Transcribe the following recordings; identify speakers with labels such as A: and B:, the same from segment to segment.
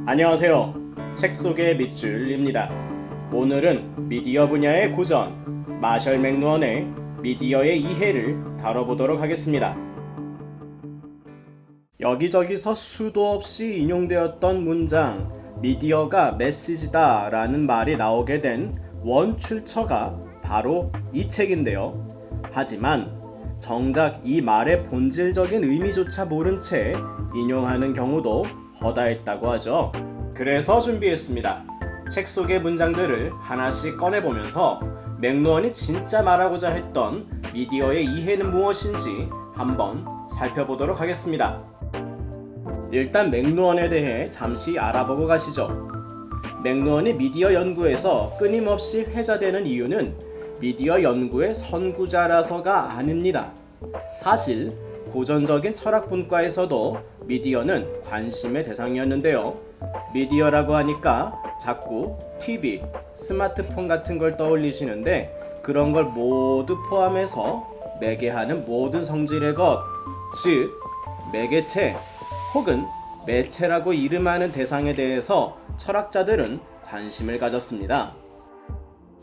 A: 안녕하세요. 책 속의 밑줄입니다. 오늘은 미디어 분야의 고전, 마셜 맥루언의 미디어의 이해를 다뤄보도록 하겠습니다. 여기저기서 수도 없이 인용되었던 문장, 미디어가 메시지다 라는 말이 나오게 된 원출처가 바로 이 책인데요. 하지만 정작 이 말의 본질적인 의미조차 모른 채 인용하는 경우도 허다했다고 하죠. 그래서 준비했습니다. 책 속의 문장들을 하나씩 꺼내보면서 맥루언이 진짜 말하고자 했던 미디어의 이해는 무엇인지 한번 살펴보도록 하겠습니다. 일단 맥루언에 대해 잠시 알아보고 가시죠. 맥루언이 미디어 연구에서 끊임없이 회자되는 이유는 미디어 연구의 선구자라서가 아닙니다. 사실 고전적인 철학 분과에서도 미디어는 관심의 대상이었는데요. 미디어라고 하니까 자꾸 TV, 스마트폰 같은 걸 떠올리시는데 그런 걸 모두 포함해서 매개하는 모든 성질의 것, 즉 매개체 혹은 매체라고 이름하는 대상에 대해서 철학자들은 관심을 가졌습니다.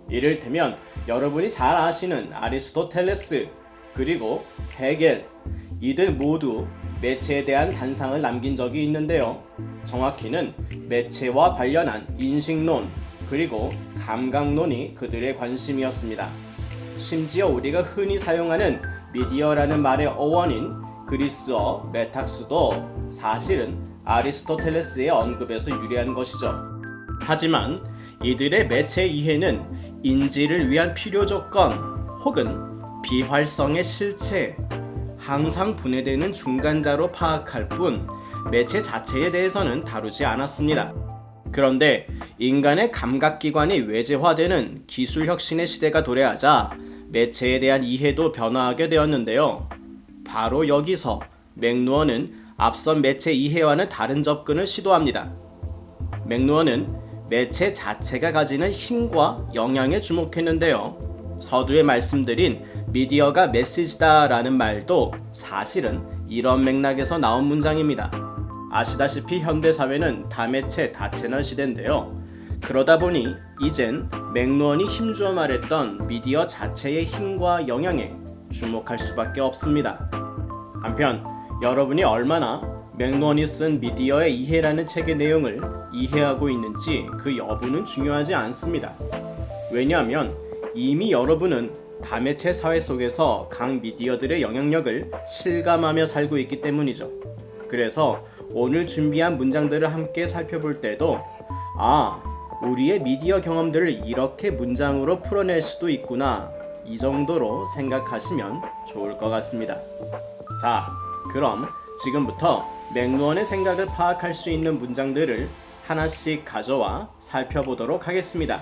A: 이를테면 여러분이 잘 아시는 아리스토텔레스 그리고 헤겔, 이들 모두 매체에 대한 단상을 남긴 적이 있는데요. 정확히는 매체와 관련한 인식론 그리고 감각론이 그들의 관심이었습니다. 심지어 우리가 흔히 사용하는 미디어라는 말의 어원인 그리스어 메탁스도 사실은 아리스토텔레스의 언급에서 유래한 것이죠. 하지만 이들의 매체 이해는 인지를 위한 필요 조건 혹은 비활성의 실체, 항상 분해되는 중간자로 파악할 뿐 매체 자체에 대해서는 다루지 않았습니다. 그런데 인간의 감각기관이 외제화되는 기술혁신의 시대가 도래하자 매체에 대한 이해도 변화하게 되었는데요. 바로 여기서 맥루언은 앞선 매체 이해와는 다른 접근을 시도합니다. 맥루언은 매체 자체가 가지는 힘과 영향에 주목했는데요. 서두에 말씀드린 미디어가 메시지다 라는 말도 사실은 이런 맥락에서 나온 문장입니다. 아시다시피 현대사회는 다매체 다채널 시대인데요. 그러다 보니 이젠 맥루언이 힘주어 말했던 미디어 자체의 힘과 영향에 주목할 수밖에 없습니다. 한편 여러분이 얼마나 맥루언이 쓴 미디어의 이해라는 책의 내용을 이해하고 있는지 그 여부는 중요하지 않습니다. 왜냐하면 이미 여러분은 다매체 사회 속에서 각 미디어들의 영향력을 실감하며 살고 있기 때문이죠. 그래서 오늘 준비한 문장들을 함께 살펴볼 때도 우리의 미디어 경험들을 이렇게 문장으로 풀어낼 수도 있구나, 이 정도로 생각하시면 좋을 것 같습니다. 자, 그럼 지금부터 맥루언의 생각을 파악할 수 있는 문장들을 하나씩 가져와 살펴보도록 하겠습니다.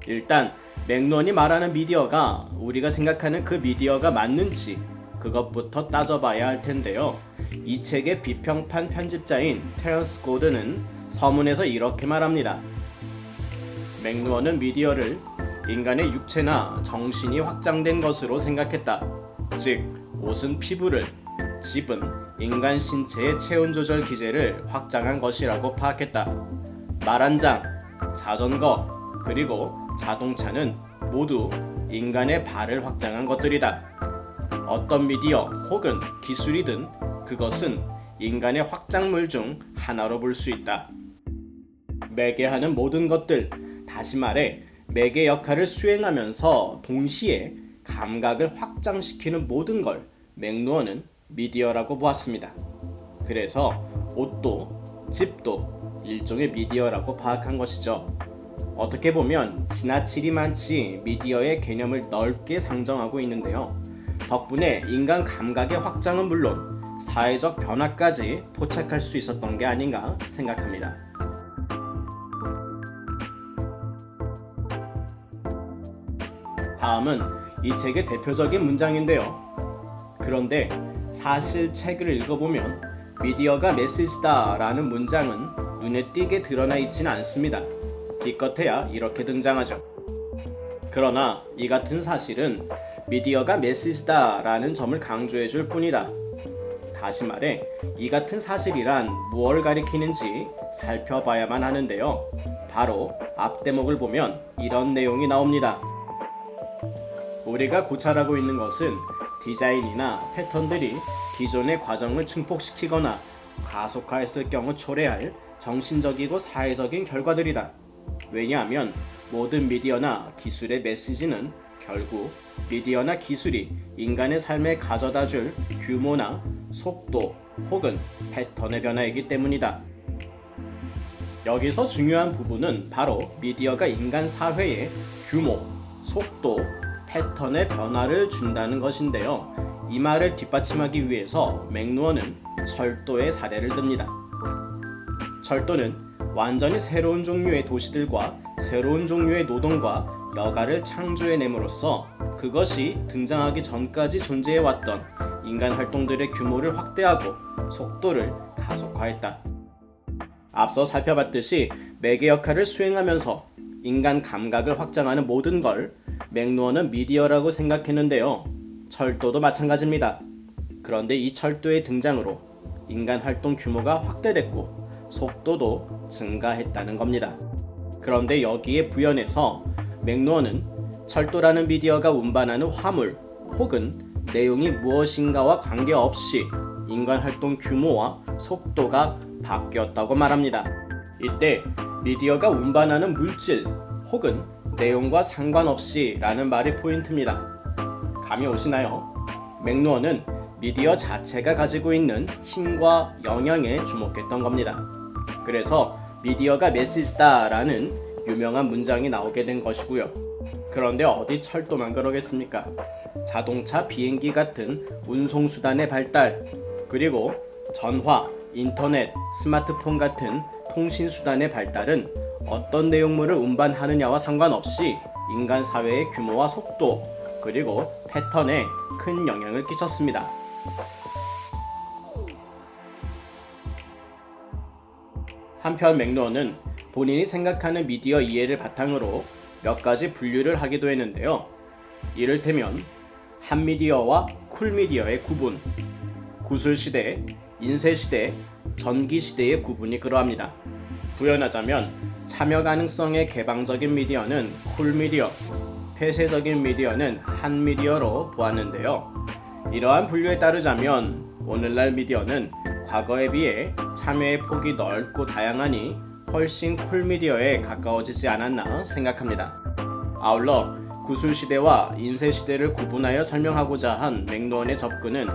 A: 일단 맥루언이 말하는 미디어가 우리가 생각하는 그 미디어가 맞는지 그것부터 따져봐야 할 텐데요. 이 책의 비평판 편집자인 테런스 고든은 서문에서 이렇게 말합니다. 맥루언은 미디어를 인간의 육체나 정신이 확장된 것으로 생각했다. 즉, 옷은 피부를, 집은 인간 신체의 체온 조절 기제를 확장한 것이라고 파악했다. 말 한 장, 자전거, 그리고 자동차는 모두 인간의 발을 확장한 것들이다. 어떤 미디어 혹은 기술이든 그것은 인간의 확장물 중 하나로 볼 수 있다. 매개하는 모든 것들, 다시 말해 매개 역할을 수행하면서 동시에 감각을 확장시키는 모든 걸 맥루언은 미디어라고 보았습니다. 그래서 옷도 집도 일종의 미디어라고 파악한 것이죠. 어떻게 보면 지나치리만치 미디어의 개념을 넓게 상정하고 있는데요. 덕분에 인간 감각의 확장은 물론 사회적 변화까지 포착할 수 있었던 게 아닌가 생각합니다. 다음은 이 책의 대표적인 문장인데요. 그런데 사실 책을 읽어보면 미디어가 메시지다 라는 문장은 눈에 띄게 드러나 있지는 않습니다. 기껏해야 이렇게 등장하죠. 그러나 이 같은 사실은 미디어가 메시지다 라는 점을 강조해 줄 뿐이다. 다시 말해 이 같은 사실이란 무엇을 가리키는지 살펴봐야만 하는데요. 바로 앞 대목을 보면 이런 내용이 나옵니다. 우리가 고찰하고 있는 것은 디자인이나 패턴들이 기존의 과정을 증폭시키거나 가속화했을 경우 초래할 정신적이고 사회적인 결과들이다. 왜냐하면 모든 미디어나 기술의 메시지는 결국 미디어나 기술이 인간의 삶에 가져다줄 규모나 속도 혹은 패턴의 변화이기 때문이다. 여기서 중요한 부분은 바로 미디어가 인간 사회에 규모, 속도, 패턴의 변화를 준다는 것인데요. 이 말을 뒷받침하기 위해서 맥루어는 철도의 사례를 듭니다. 철도는 완전히 새로운 종류의 도시들과 새로운 종류의 노동과 여가를 창조해냄으로써 그것이 등장하기 전까지 존재해왔던 인간 활동들의 규모를 확대하고 속도를 가속화했다. 앞서 살펴봤듯이 매개 역할을 수행하면서 인간 감각을 확장하는 모든 걸 맥루어는 미디어라고 생각했는데요. 철도도 마찬가지입니다. 그런데 이 철도의 등장으로 인간 활동 규모가 확대됐고 속도도 증가했다는 겁니다. 그런데 여기에 부연해서 맥루어는 철도라는 미디어가 운반하는 화물 혹은 내용이 무엇인가와 관계없이 인간 활동 규모와 속도가 바뀌었다고 말합니다. 이때 미디어가 운반하는 물질 혹은 내용과 상관없이 라는 말이 포인트입니다. 감이 오시나요? 맥루어는 미디어 자체가 가지고 있는 힘과 영향에 주목했던 겁니다. 그래서 미디어가 메시지다 라는 유명한 문장이 나오게 된 것이고요. 그런데 어디 철도만 그러겠습니까? 자동차, 비행기 같은 운송수단의 발달, 그리고 전화, 인터넷, 스마트폰 같은 통신수단의 발달은 어떤 내용물을 운반하느냐와 상관없이 인간 사회의 규모와 속도, 그리고 패턴에 큰 영향을 끼쳤습니다. 한편 맥루어는 본인이 생각하는 미디어 이해를 바탕으로 몇 가지 분류를 하기도 했는데요. 이를테면 핫미디어와 쿨미디어의 구분, 구슬시대, 인쇄시대, 전기시대의 구분이 그러합니다. 부연하자면 참여 가능성의 개방적인 미디어는 쿨미디어, 폐쇄적인 미디어는 핫미디어로 보았는데요. 이러한 분류에 따르자면 오늘날 미디어는 과거에 비해 참여의 폭이 넓고 다양하니 훨씬 쿨미디어에 가까워지지 않았나 생각합니다. 아울러 구술시대와 인쇄시대를 구분하여 설명하고자 한 맥루어의 접근은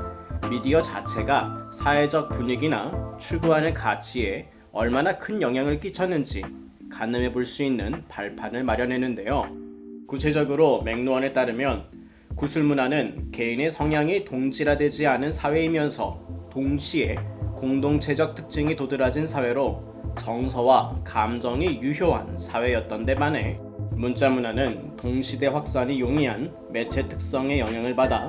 A: 미디어 자체가 사회적 분위기나 추구하는 가치에 얼마나 큰 영향을 끼쳤는지 가늠해 볼 수 있는 발판을 마련했는데요. 구체적으로 맥루어에 따르면 구술문화는 개인의 성향이 동질화되지 않은 사회이면서 동시에 공동체적 특징이 도드라진 사회로 정서와 감정이 유효한 사회였던 데 반해 문자문화는 동시대 확산이 용이한 매체 특성의 영향을 받아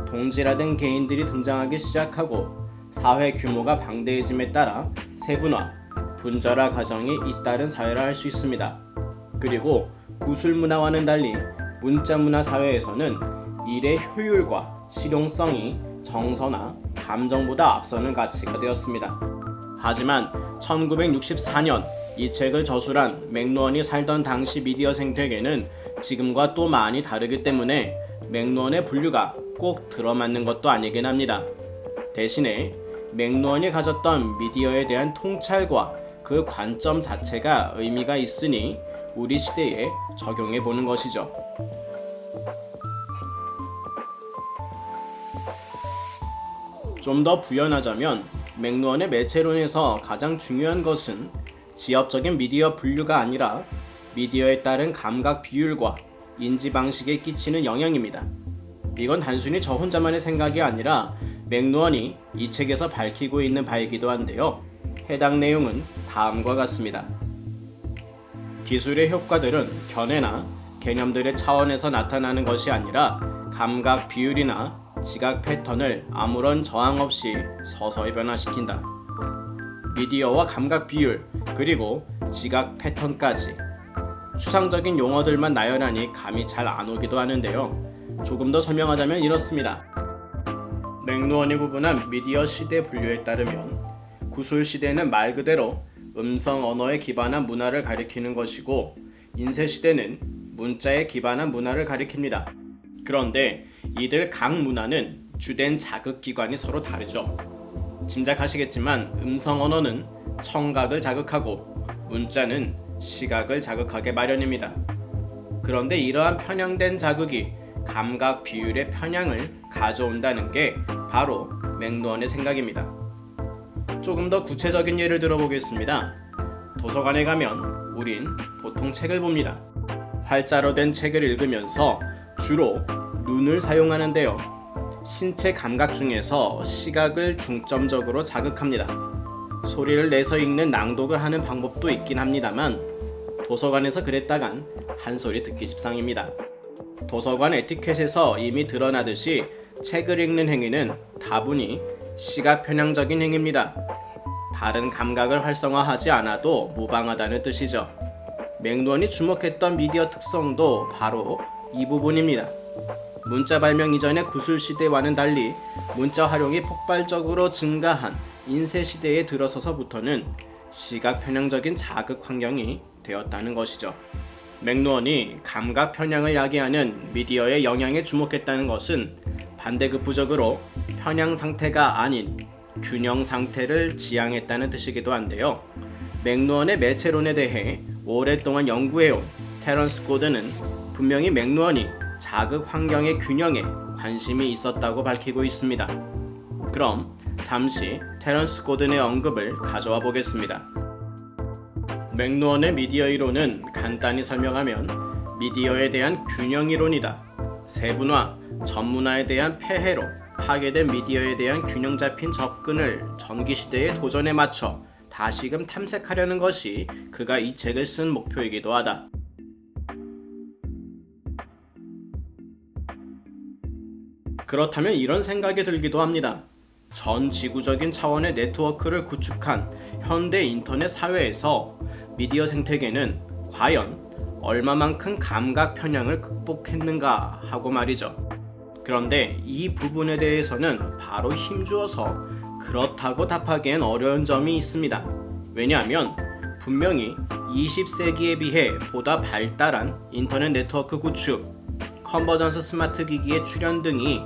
A: 동질화된 개인들이 등장하기 시작하고 사회 규모가 방대해짐에 따라 세분화, 분절화 과정이 잇따른 사회라 할 수 있습니다. 그리고 구술문화와는 달리 문자문화 사회에서는 일의 효율과 실용성이 정서나 감정보다 앞서는 가치가 되었습니다. 하지만 1964년 이 책을 저술한 맥루어이 살던 당시 미디어 생태계는 지금과 또 많이 다르기 때문에 맥루어의 분류가 꼭 들어맞는 것도 아니긴 합니다. 대신에 맥루어이 가졌던 미디어에 대한 통찰과 그 관점 자체가 의미가 있으니 우리 시대에 적용해 보는 것이죠. 좀 더 부연하자면 맥루어의 매체론에서 가장 중요한 것은 지엽적인 미디어 분류가 아니라 미디어에 따른 감각 비율과 인지 방식에 끼치는 영향입니다. 이건 단순히 저 혼자만의 생각이 아니라 맥루어이 이 책에서 밝히고 있는 바이기도 한데요. 해당 내용은 다음과 같습니다. 기술의 효과들은 견해나 개념들의 차원에서 나타나는 것이 아니라 감각 비율이나 지각 패턴을 아무런 저항 없이 서서히 변화시킨다. 미디어와 감각 비율, 그리고 지각 패턴까지 추상적인 용어들만 나열하니 감이 잘 안 오기도 하는데요. 조금 더 설명하자면 이렇습니다. 맥루언이 구분한 미디어 시대 분류에 따르면 구술 시대는 말 그대로 음성 언어에 기반한 문화를 가리키는 것이고 인쇄 시대는 문자에 기반한 문화를 가리킵니다. 그런데 이들 각 문화는 주된 자극 기관이 서로 다르죠. 짐작하시겠지만 음성 언어는 청각을 자극하고 문자는 시각을 자극하게 마련입니다. 그런데 이러한 편향된 자극이 감각 비율의 편향을 가져온다는 게 바로 맥루언의 생각입니다. 조금 더 구체적인 예를 들어보겠습니다. 도서관에 가면 우린 보통 책을 봅니다. 활자로 된 책을 읽으면서 주로 눈을 사용하는데요. 신체 감각 중에서 시각을 중점적으로 자극합니다. 소리를 내서 읽는 낭독을 하는 방법도 있긴 합니다만 도서관에서 그랬다간 한 소리 듣기 십상입니다. 도서관 에티켓에서 이미 드러나듯이 책을 읽는 행위는 다분히 시각 편향적인 행위입니다. 다른 감각을 활성화하지 않아도 무방하다는 뜻이죠. 맥루언이 주목했던 미디어 특성도 바로 이 부분입니다. 문자 발명 이전의 구술 시대와는 달리 문자 활용이 폭발적으로 증가한 인쇄 시대에 들어서서부터는 시각 편향적인 자극 환경이 되었다는 것이죠. 맥루언이 감각 편향을 야기하는 미디어의 영향에 주목했다는 것은 반대급부적으로 편향 상태가 아닌 균형 상태를 지향했다는 뜻이기도 한데요. 맥루언의 매체론에 대해 오랫동안 연구해온 테런스 고든은 분명히 맥루언이 자극 환경의 균형에 관심이 있었다고 밝히고 있습니다. 그럼 잠시 테런스 고든의 언급을 가져와 보겠습니다. 맥루언의 미디어 이론은 간단히 설명하면 미디어에 대한 균형 이론이다. 세분화, 전문화에 대한 폐해로 파괴된 미디어에 대한 균형 잡힌 접근을 전기시대의 도전에 맞춰 다시금 탐색하려는 것이 그가 이 책을 쓴 목표이기도 하다. 그렇다면 이런 생각이 들기도 합니다. 전 지구적인 차원의 네트워크를 구축한 현대 인터넷 사회에서 미디어 생태계는 과연 얼마만큼 감각 편향을 극복했는가 하고 말이죠. 그런데 이 부분에 대해서는 바로 힘주어서 그렇다고 답하기엔 어려운 점이 있습니다. 왜냐하면 분명히 20세기에 비해 보다 발달한 인터넷 네트워크 구축, 컨버전스 스마트 기기의 출현 등이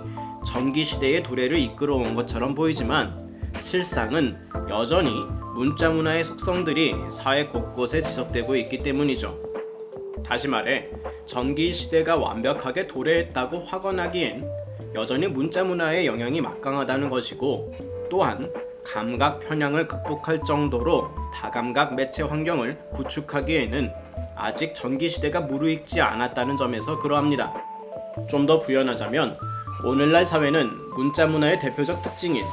A: 전기 시대의 도래를 이끌어온 것처럼 보이지만 실상은 여전히 문자 문화의 속성들이 사회 곳곳에 지속되고 있기 때문이죠. 다시 말해 전기 시대가 완벽하게 도래했다고 확언하기엔 여전히 문자 문화의 영향이 막강하다는 것이고 또한 감각 편향을 극복할 정도로 다감각 매체 환경을 구축하기에는 아직 전기 시대가 무르익지 않았다는 점에서 그러합니다. 좀 더 부연하자면 오늘날 사회는 문자 문화의 대표적 특징인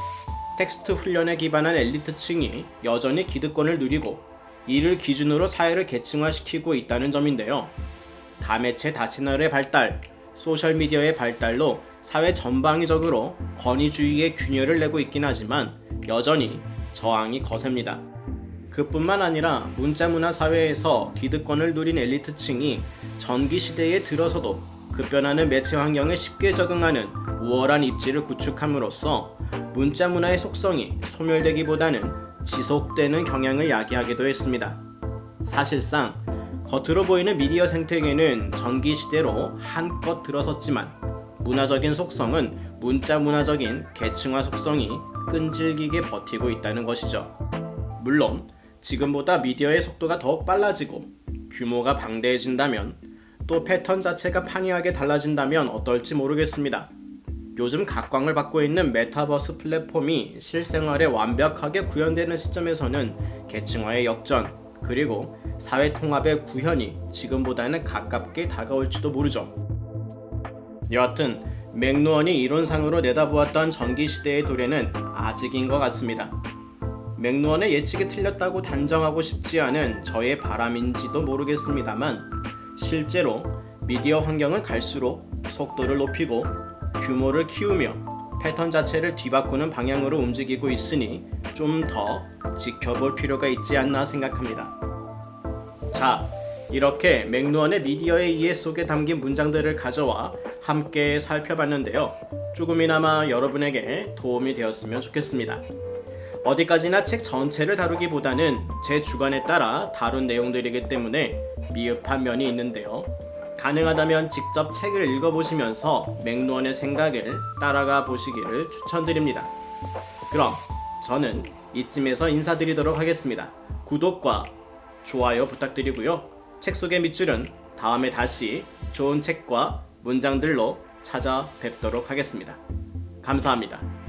A: 텍스트 훈련에 기반한 엘리트층이 여전히 기득권을 누리고 이를 기준으로 사회를 계층화시키고 있다는 점인데요. 다매체 다채널의 발달, 소셜미디어의 발달로 사회 전방위적으로 권위주의의 균열을 내고 있긴 하지만 여전히 저항이 거셉니다. 그뿐만 아니라 문자문화 사회에서 기득권을 누린 엘리트층이 전기시대에 들어서도 급변하는 매체 환경에 쉽게 적응하는 우월한 입지를 구축함으로써 문자문화의 속성이 소멸되기보다는 지속되는 경향을 야기하기도 했습니다. 사실상 겉으로 보이는 미디어 생태계는 전기시대로 한껏 들어섰지만 문화적인 속성은 문자문화적인 계층화 속성이 끈질기게 버티고 있다는 것이죠. 물론 지금보다 미디어의 속도가 더욱 빨라지고 규모가 방대해진다면 또 패턴 자체가 판이하게 달라진다면 어떨지 모르겠습니다. 요즘 각광을 받고 있는 메타버스 플랫폼이 실생활에 완벽하게 구현되는 시점에서는 계층화의 역전 그리고 사회 통합의 구현이 지금보다는 가깝게 다가올지도 모르죠. 여하튼 맥루언이 이론상으로 내다보았던 전기시대의 도래는 아직인 것 같습니다. 맥루언의 예측이 틀렸다고 단정하고 싶지 않은 저의 바람인지도 모르겠습니다만 실제로 미디어 환경은 갈수록 속도를 높이고 규모를 키우며 패턴 자체를 뒤바꾸는 방향으로 움직이고 있으니 좀 더 지켜볼 필요가 있지 않나 생각합니다. 자, 이렇게 맥루언의 미디어의 이해 속에 담긴 문장들을 가져와 함께 살펴봤는데요. 조금이나마 여러분에게 도움이 되었으면 좋겠습니다. 어디까지나 책 전체를 다루기보다는 제 주관에 따라 다룬 내용들이기 때문에 미흡한 면이 있는데요. 가능하다면 직접 책을 읽어보시면서 맥루언의 생각을 따라가 보시기를 추천드립니다. 그럼 저는 이쯤에서 인사드리도록 하겠습니다. 구독과 좋아요 부탁드리고요. 책 속의 밑줄은 다음에 다시 좋은 책과 문장들로 찾아뵙도록 하겠습니다. 감사합니다.